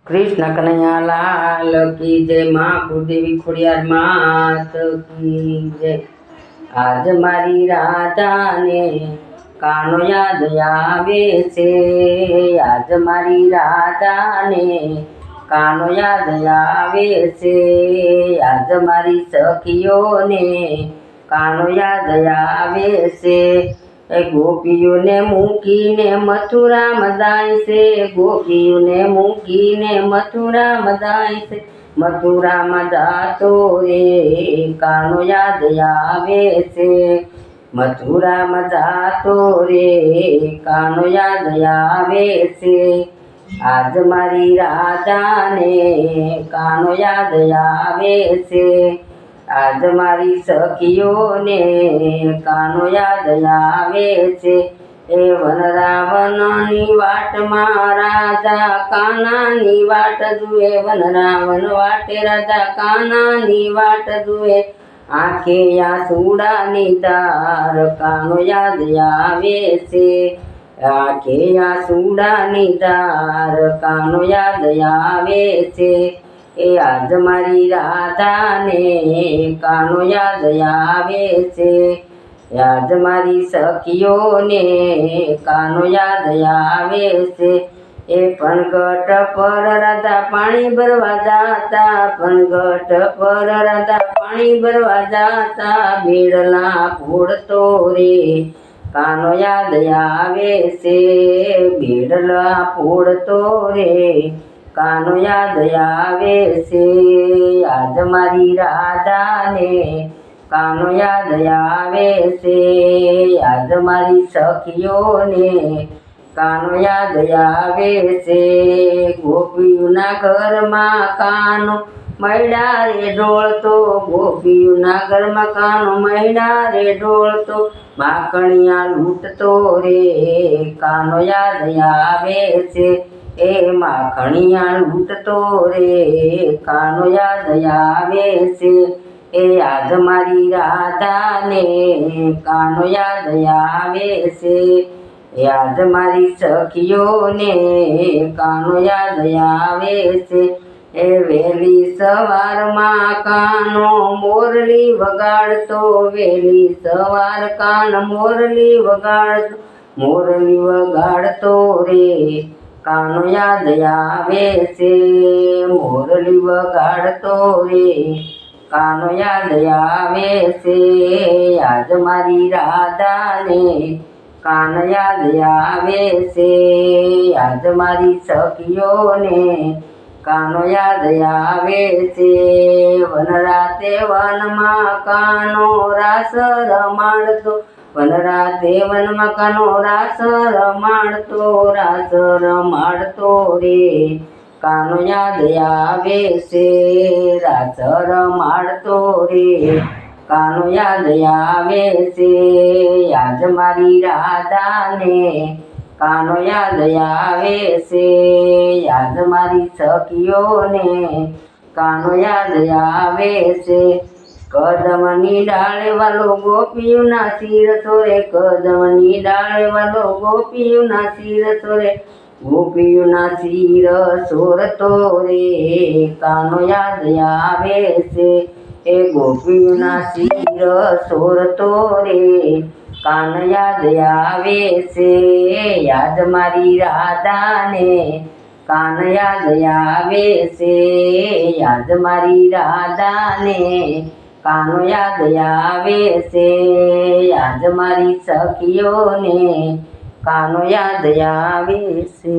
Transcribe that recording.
कृष्ण कन्हैया लाल की जय। माँ कुलदेवी खोड़ियार मात की जय। आज मारी राधा ने कानो याद आवे से। आज मारी राधा ने कानो याद आवे से। आज मारी सखियों ने कानो याद आवे से। गोपियों ने मूकीने मथुरा मदाय से। गोपियों ने मूकीने मथुरा मदाय से। मथुरा मजा तो रे कानो याद आवे से। मथुरा मजा तो रे कानो याद आवे से। आज मारी राधा ने कानो याद आवे से। आज मारी सखियों ने कानो याद आवे से। ए वन रावणनी वाट में राजा कानानी वाट जुए। वन रावण वाटे राजा कानानी वाट जुए। आंखे आंसूडानी धार कानो याद आवे से। आंखे आंसूडानी धार कानो याद आवे से। ए आज मारी राधा ने कानो याद आवे से। आज मारी सखियों ने कानो याद आवे से। ए पनघट पर राधा पानी भरवा जाता। पनघट पर राधा पानी भरवा जाता। बेड़ला फोड़तो रे कानो याद आवे से। बेड़ला फोड़तो रे कानो याद आवे से। आज मारी राधा ने कानो याद आवे से। आज मारी सखियों ने कानो याद आवे से। गोपीना घर में कानो मैडा रे डोलतो। गोपीना घर में कानो मैडा रे डोलतो। माखणिया लूटतो रे कानो याद आवे से। ए माखणिया लूटतो रे कानो याद आवे से। ए आज मारी राधा ने कानो याद आवे से। आज मारी सखियों ने कानो याद आवे से। ए वेली सवार में कानो मोरली वगाड़तो। वेली सवार कान मोरली वगाड़तो। मोरली वगाड़तो रे कानो याद आवे से। मोरली वगाड़तो रे कानो याद आवे से। आज मारी राधा ने कानो याद आवे से। आज मारी सखियों ने कानो याद आवे से। वन राते वन में कानो रास रमाड़तो। वन राते वन में कानो रास रमाड़तो। रास रमाड़तो रे कानो याद आवे से। रास रमाड़तो रे कानो याद आवे से। आज मारी राधा ने कानो याद आवे से। आज मारी सखियों ने कानो याद आवे से। कदमनी डाले वालो गोपियों ना सिर सोरे। कदमनी डाले वालो गोपियों ना सिर सोरे। गोपियों ना सिर सोरतो रे कानो याद आवे से। ए गोपियों ना सिर सोरतो रे कानो याद आवे से। याद मारी राधा ने कानो याद आवे से। याद मारी राधा ने कानो याद आवे से। याद मारी सखियों ने कानो याद आवे से।